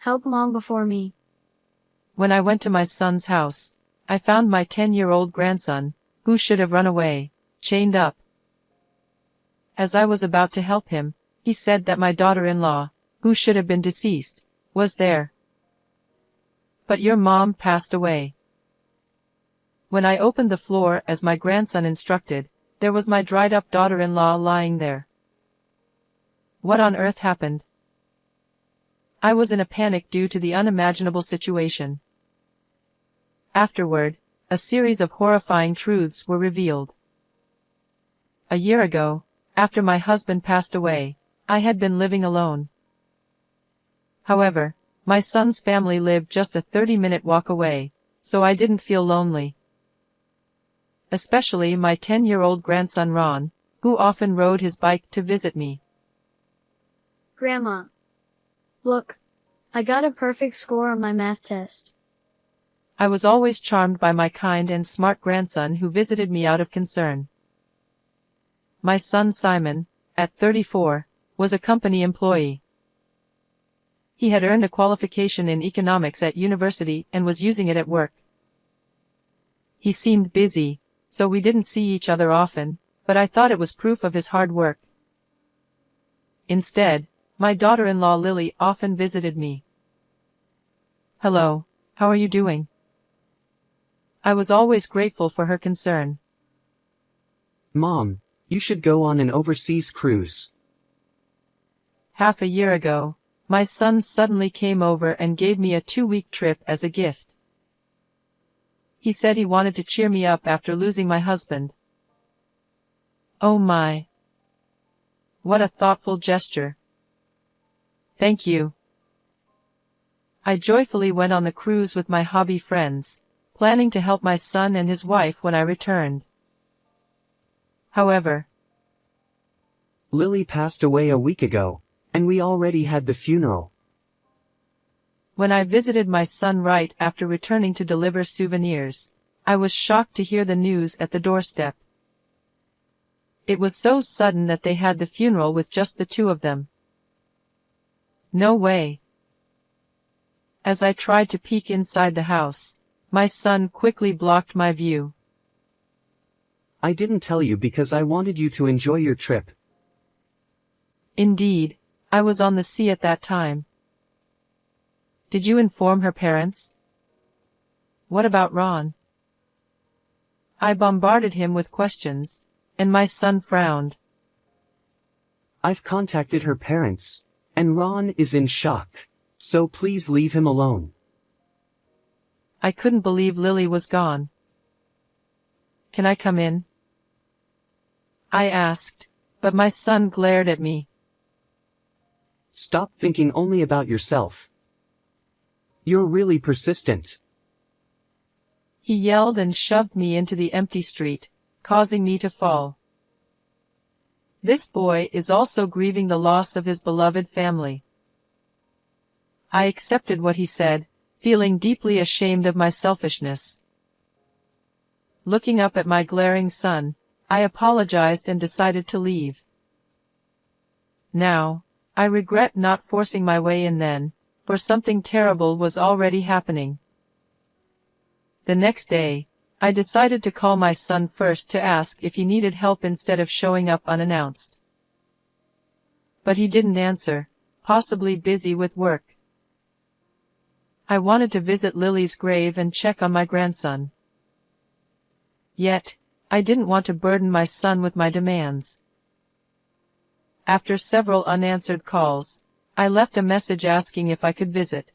help Mom before me. When I went to my son's house, I found my 10-year-old grandson, who should have run away, chained up. As I was about to help him, he said that my daughter-in-law, who should have been deceased, was there. But your mom passed away. When I opened the floor as my grandson instructed, there was my dried-up daughter-in-law lying there. What on earth happened? I was in a panic due to the unimaginable situation. Afterward, a series of horrifying truths were revealed. A year ago, after my husband passed away, I had been living alone. However, my son's family lived just a 30-minute walk away, so I didn't feel lonely. Especially my 10-year-old grandson Ron, who often rode his bike to visit me. Grandma. Look. I got a perfect score on my math test. I was always charmed by my kind and smart grandson who visited me out of concern. My son Simon, at 34, was a company employee. He had earned a qualification in economics at university and was using it at work. He seemed busy, so we didn't see each other often, but I thought it was proof of his hard work. Instead, my daughter-in-law Lily often visited me. Hello, how are you doing? I was always grateful for her concern. Mom, you should go on an overseas cruise. Half a year ago, my son suddenly came over and gave me a 2-week trip as a gift. He said he wanted to cheer me up after losing my husband. Oh my! What a thoughtful gesture. Thank you. I joyfully went on the cruise with my hobby friends, planning to help my son and his wife when I returned. However, Lily passed away a week ago, and we already had the funeral. When I visited my son right after returning to deliver souvenirs, I was shocked to hear the news at the doorstep. It was so sudden that they had the funeral with just the two of them. No way. As I tried to peek inside the house, my son quickly blocked my view. I didn't tell you because I wanted you to enjoy your trip. Indeed, I was on the sea at that time. Did you inform her parents? What about Ron? I bombarded him with questions, and my son frowned. I've contacted her parents, and Ron is in shock, so please leave him alone. I couldn't believe Lily was gone. Can I come in? I asked, but my son glared at me. Stop thinking only about yourself. You're really persistent. He yelled and shoved me into the empty street, causing me to fall. This boy is also grieving the loss of his beloved family. I accepted what he said, feeling deeply ashamed of my selfishness. Looking up at my glaring son, I apologized and decided to leave. Now, I regret not forcing my way in then, for something terrible was already happening. The next day, I decided to call my son first to ask if he needed help instead of showing up unannounced. But he didn't answer, possibly busy with work. I wanted to visit Lily's grave and check on my grandson. Yet, I didn't want to burden my son with my demands. After several unanswered calls, I left a message asking if I could visit.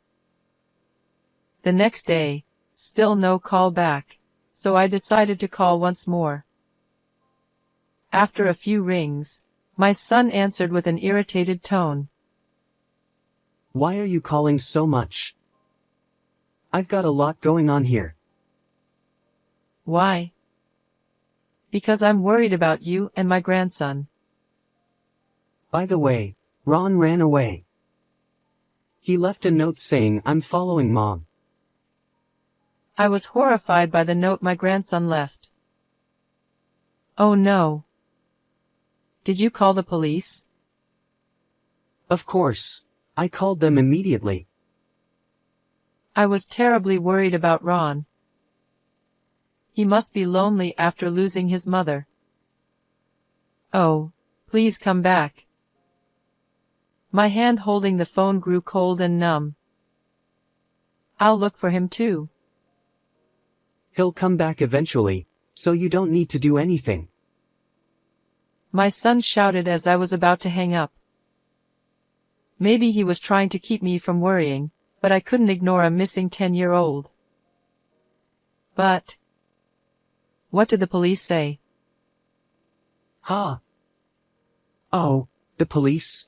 The next day, still no call back, so I decided to call once more. After a few rings, my son answered with an irritated tone. Why are you calling so much? I've got a lot going on here. Why? Because I'm worried about you and my grandson. By the way, Ron ran away. He left a note saying I'm following Mom. I was horrified by the note my grandson left. Oh no. Did you call the police? Of course. I called them immediately. I was terribly worried about Ron. He must be lonely after losing his mother. Oh, please come back. My hand holding the phone grew cold and numb. I'll look for him too. He'll come back eventually, so you don't need to do anything. My son shouted as I was about to hang up. Maybe he was trying to keep me from worrying, but I couldn't ignore a missing 10-year-old. But what did the police say? Huh? Oh, the police?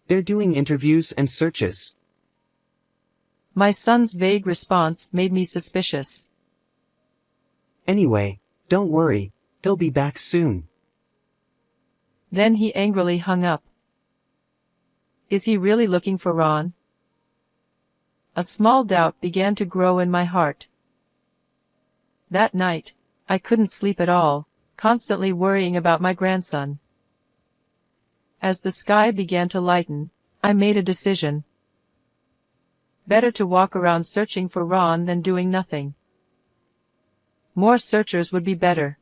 They're doing interviews and searches. My son's vague response made me suspicious. Anyway, don't worry, he'll be back soon. Then he angrily hung up. Is he really looking for Ron? A small doubt began to grow in my heart. That night, I couldn't sleep at all, constantly worrying about my grandson. As the sky began to lighten, I made a decision. Better to walk around searching for Ron than doing nothing. More searchers would be better.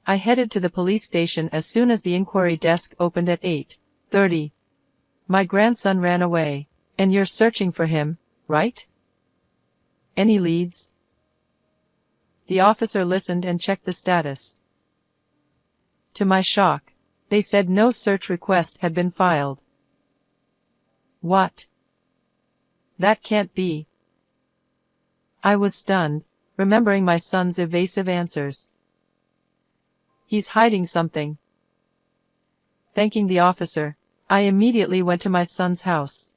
I headed to the police station as soon as the inquiry desk opened at 8:30. My grandson ran away, and you're searching for him, right? Any leads? The officer listened and checked the status. To my shock, they said no search request had been filed. What? That can't be. I was stunned, remembering my son's evasive answers. He's hiding something. Thanking the officer, I immediately went to my son's house.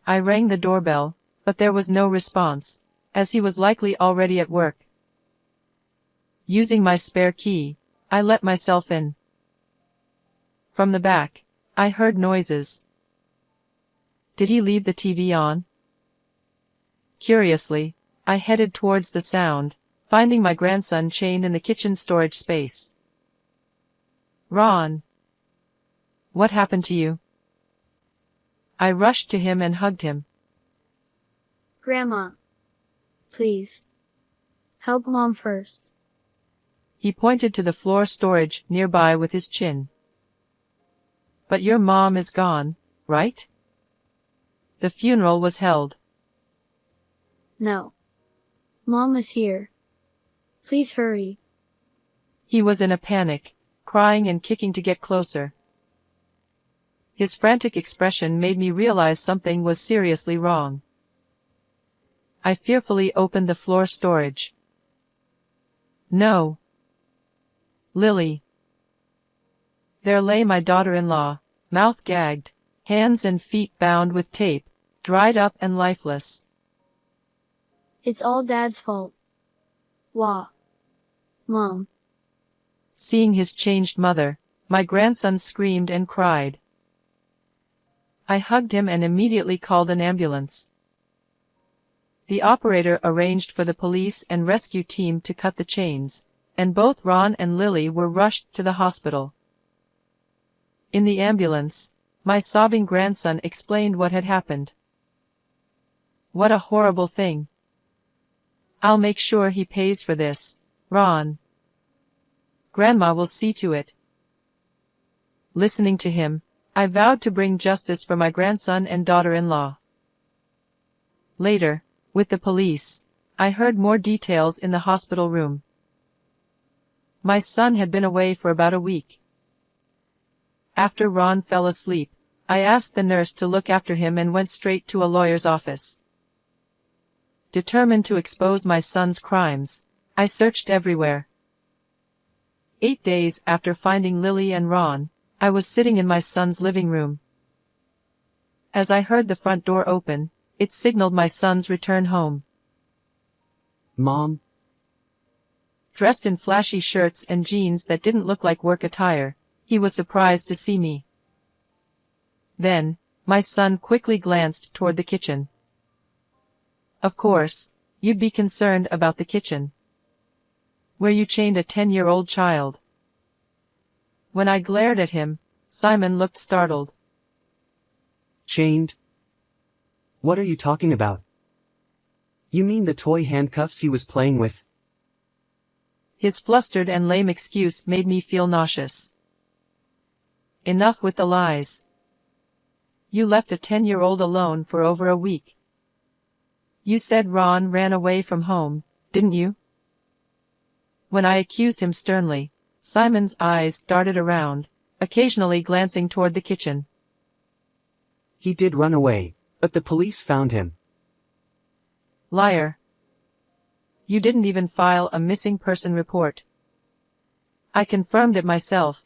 I rang the doorbell, but there was no response, as he was likely already at work. Using my spare key, I let myself in. From the back, I heard noises. Did he leave the TV on? Curiously, I headed towards the sound, finding my grandson chained in the kitchen storage space. Ron! What happened to you? I rushed to him and hugged him. Grandma. Please. Help Mom first. He pointed to the floor storage nearby with his chin. But your mom is gone, right? The funeral was held. No. Mom is here. Please hurry. He was in a panic, crying and kicking to get closer. His frantic expression made me realize something was seriously wrong. I fearfully opened the floor storage. No. Lily. There lay my daughter-in-law, mouth gagged, hands and feet bound with tape, dried up and lifeless. It's all Dad's fault. Wah. Mom. Seeing his changed mother, my grandson screamed and cried. I hugged him and immediately called an ambulance. The operator arranged for the police and rescue team to cut the chains, and both Ron and Lily were rushed to the hospital. In the ambulance, my sobbing grandson explained what had happened. What a horrible thing. I'll make sure he pays for this, Ron. Grandma will see to it. Listening to him, I vowed to bring justice for my grandson and daughter-in-law. Later, with the police, I heard more details in the hospital room. My son had been away for about a week. After Ron fell asleep, I asked the nurse to look after him and went straight to a lawyer's office. Determined to expose my son's crimes, I searched everywhere. 8 days after finding Lily and Ron, I was sitting in my son's living room. As I heard the front door open, it signaled my son's return home. Mom? Dressed in flashy shirts and jeans that didn't look like work attire, he was surprised to see me. Then, my son quickly glanced toward the kitchen. Of course, you'd be concerned about the kitchen, where you chained a 10-year-old child. When I glared at him, Simon looked startled. Chained? What are you talking about? You mean the toy handcuffs he was playing with? His flustered and lame excuse made me feel nauseous. Enough with the lies. You left a 10-year-old alone for over a week. You said Ron ran away from home, didn't you? When I accused him sternly, Simon's eyes darted around, occasionally glancing toward the kitchen. He did run away, but the police found him. Liar. You didn't even file a missing person report. I confirmed it myself.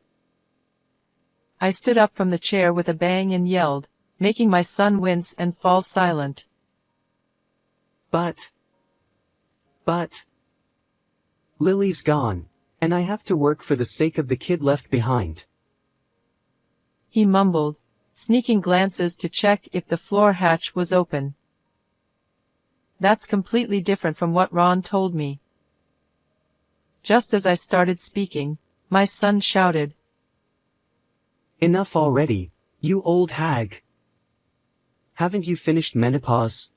I stood up from the chair with a bang and yelled, making my son wince and fall silent. But Lily's gone, and I have to work for the sake of the kid left behind. He mumbled, sneaking glances to check if the floor hatch was open. That's completely different from what Ron told me. Just as I started speaking, my son shouted, Enough already, you old hag. Haven't you finished menopause?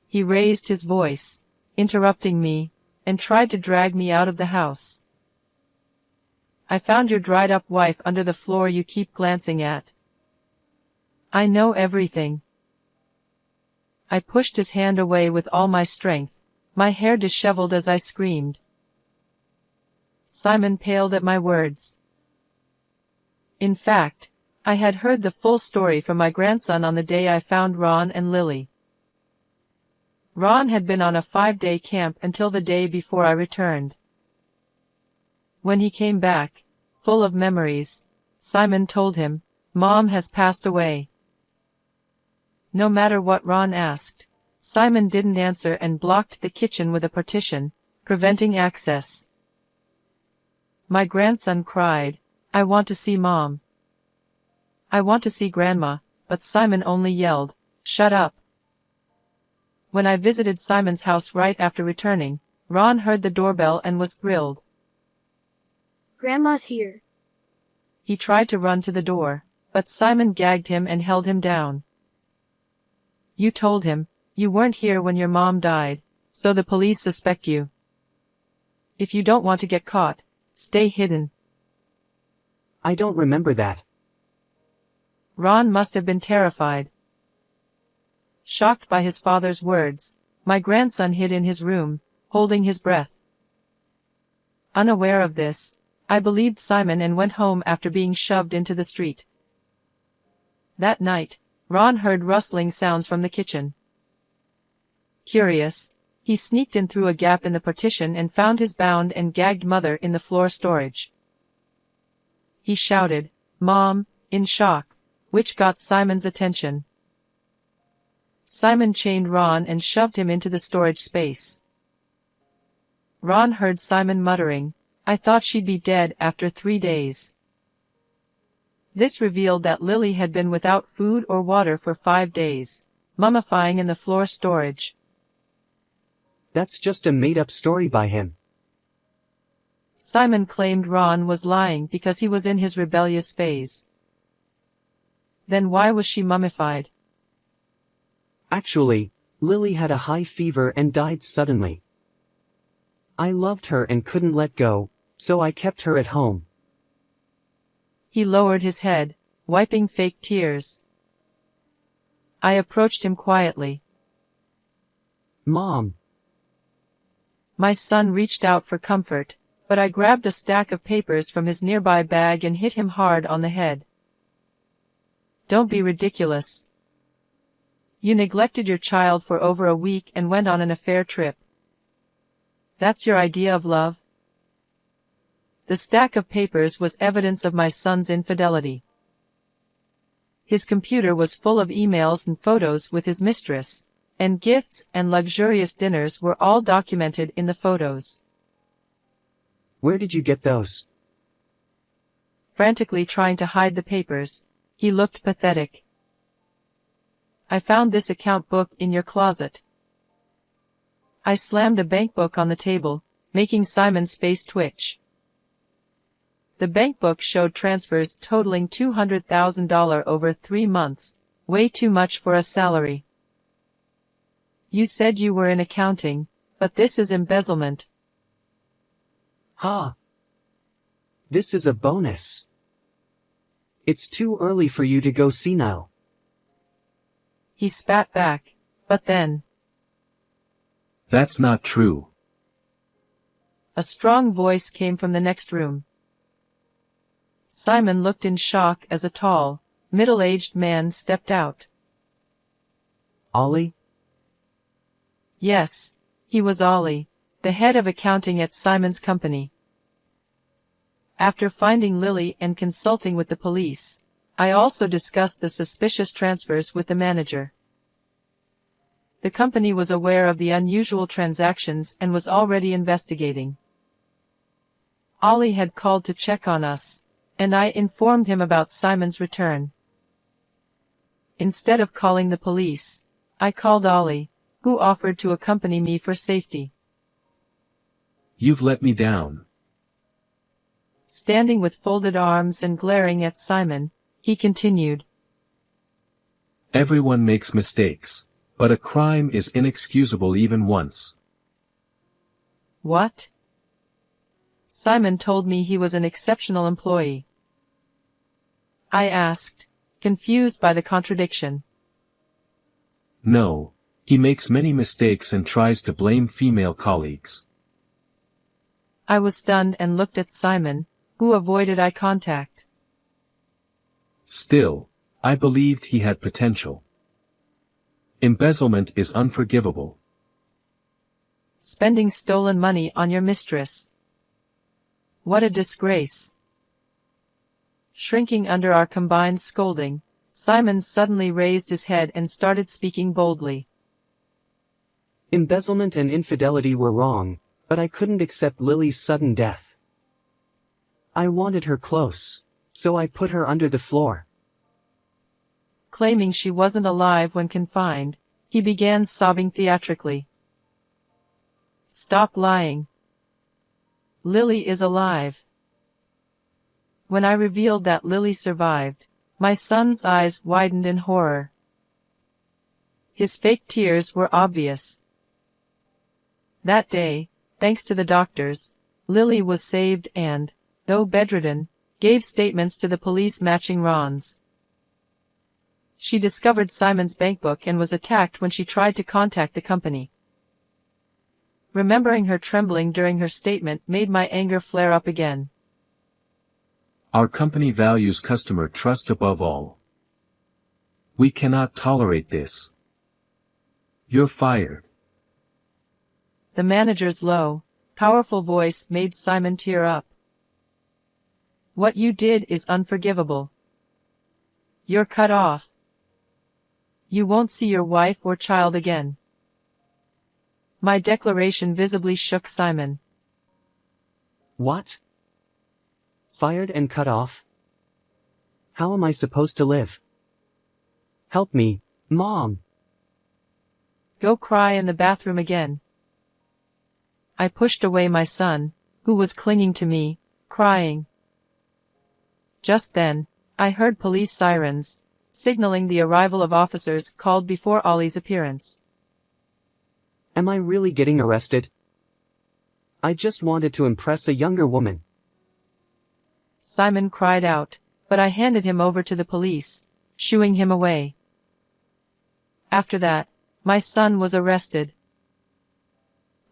He raised his voice, interrupting me, and tried to drag me out of the house. I found your dried-up wife under the floor you keep glancing at. I know everything. I pushed his hand away with all my strength, my hair disheveled as I screamed. Simon paled at my words. In fact, I had heard the full story from my grandson on the day I found Ron and Lily. Ron had been on a 5-day camp until the day before I returned. When he came back, full of memories, Simon told him, Mom has passed away. No matter what Ron asked, Simon didn't answer and blocked the kitchen with a partition, preventing access. My grandson cried, I want to see Mom. I want to see Grandma, but Simon only yelled, Shut up. When I visited Simon's house right after returning, Ron heard the doorbell and was thrilled. Grandma's here. He tried to run to the door, but Simon gagged him and held him down. You told him, you weren't here when your mom died, so the police suspect you. If you don't want to get caught, stay hidden. I don't remember that. Ron must have been terrified. Shocked by his father's words, my grandson hid in his room, holding his breath. Unaware of this, I believed Simon and went home after being shoved into the street. That night, Ron heard rustling sounds from the kitchen. Curious, he sneaked in through a gap in the partition and found his bound and gagged mother in the floor storage. He shouted, Mom, in shock, which got Simon's attention. Simon chained Ron and shoved him into the storage space. Ron heard Simon muttering, I thought she'd be dead after 3 days. This revealed that Lily had been without food or water for 5 days, mummifying in the floor storage. That's just a made-up story by him. Simon claimed Ron was lying because he was in his rebellious phase. Then why was she mummified? Actually, Lily had a high fever and died suddenly. I loved her and couldn't let go, so I kept her at home. He lowered his head, wiping fake tears. I approached him quietly. Mom. My son reached out for comfort, but I grabbed a stack of papers from his nearby bag and hit him hard on the head. Don't be ridiculous. You neglected your child for over a week and went on an affair trip. That's your idea of love? The stack of papers was evidence of my son's infidelity. His computer was full of emails and photos with his mistress, and gifts and luxurious dinners were all documented in the photos. Where did you get those? Frantically trying to hide the papers, he looked pathetic. I found this account book in your closet. I slammed a bank book on the table, making Simon's face twitch. The bank book showed transfers totaling $200,000 over 3 months, Way too much for a salary. You said you were in accounting, but this is embezzlement. Ha! This is a bonus. It's too early for you to go senile. He spat back, but then, That's not true. a strong voice came from the next room. Simon looked in shock as a tall, middle-aged man stepped out. Ollie? Yes, he was Ollie, the head of accounting at Simon's company. After finding Lily and consulting with the police, I also discussed the suspicious transfers with the manager. The company was aware of the unusual transactions and was already investigating. Ollie had called to check on us, and I informed him about Simon's return. Instead of calling the police, I called Ollie, who offered to accompany me for safety. You've let me down. Standing with folded arms and glaring at Simon, he continued. Everyone makes mistakes, but a crime is inexcusable even once. What? Simon told me he was an exceptional employee. I asked, confused by the contradiction. No, he makes many mistakes and tries to blame female colleagues. I was stunned and looked at Simon, who avoided eye contact. Still, I believed he had potential. Embezzlement is unforgivable. Spending stolen money on your mistress. What a disgrace. Shrinking under our combined scolding, Simon suddenly raised his head and started speaking boldly. Embezzlement and infidelity were wrong, but I couldn't accept Lily's sudden death. I wanted her close, so I put her under the floor. Claiming she wasn't alive when confined, he began sobbing theatrically. Stop lying. Lily is alive. When I revealed that Lily survived, my son's eyes widened in horror. His fake tears were obvious. That day, thanks to the doctors, Lily was saved and, though bedridden, gave statements to the police matching Ron's. She discovered Simon's bankbook and was attacked when she tried to contact the company. Remembering her trembling during her statement made my anger flare up again. Our company values customer trust above all. We cannot tolerate this. You're fired. The manager's low, powerful voice made Simon tear up. What you did is unforgivable. You're cut off. You won't see your wife or child again. My declaration visibly shook Simon. What? Fired and cut off? How am I supposed to live? Help me, Mom. Go cry in the bathroom again. I pushed away my son, who was clinging to me, crying. Just then, I heard police sirens, signaling the arrival of officers called before Ollie's appearance. Am I really getting arrested? I just wanted to impress a younger woman. Simon cried out, but I handed him over to the police, shooing him away. After that, my son was arrested.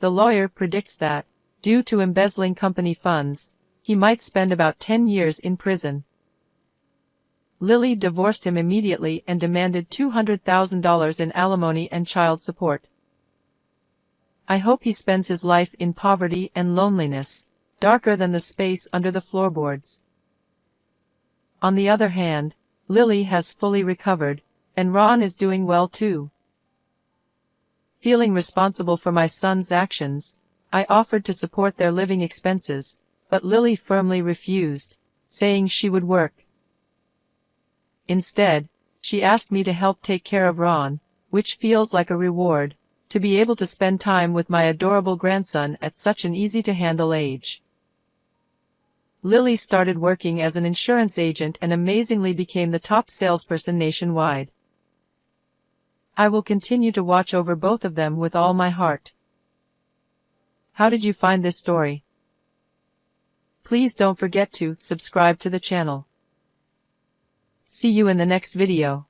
The lawyer predicts that, due to embezzling company funds, he might spend about 10 years in prison. Lily divorced him immediately and demanded $200,000 in alimony and child support. I hope he spends his life in poverty and loneliness, darker than the space under the floorboards. On the other hand, Lily has fully recovered, and Ron is doing well too. Feeling responsible for my son's actions, I offered to support their living expenses, but Lily firmly refused, saying she would work. Instead, she asked me to help take care of Ron, which feels like a reward, to be able to spend time with my adorable grandson at such an easy-to-handle age. Lily started working as an insurance agent and amazingly became the top salesperson nationwide. I will continue to watch over both of them with all my heart. How did you find this story? Please don't forget to subscribe to the channel. See you in the next video.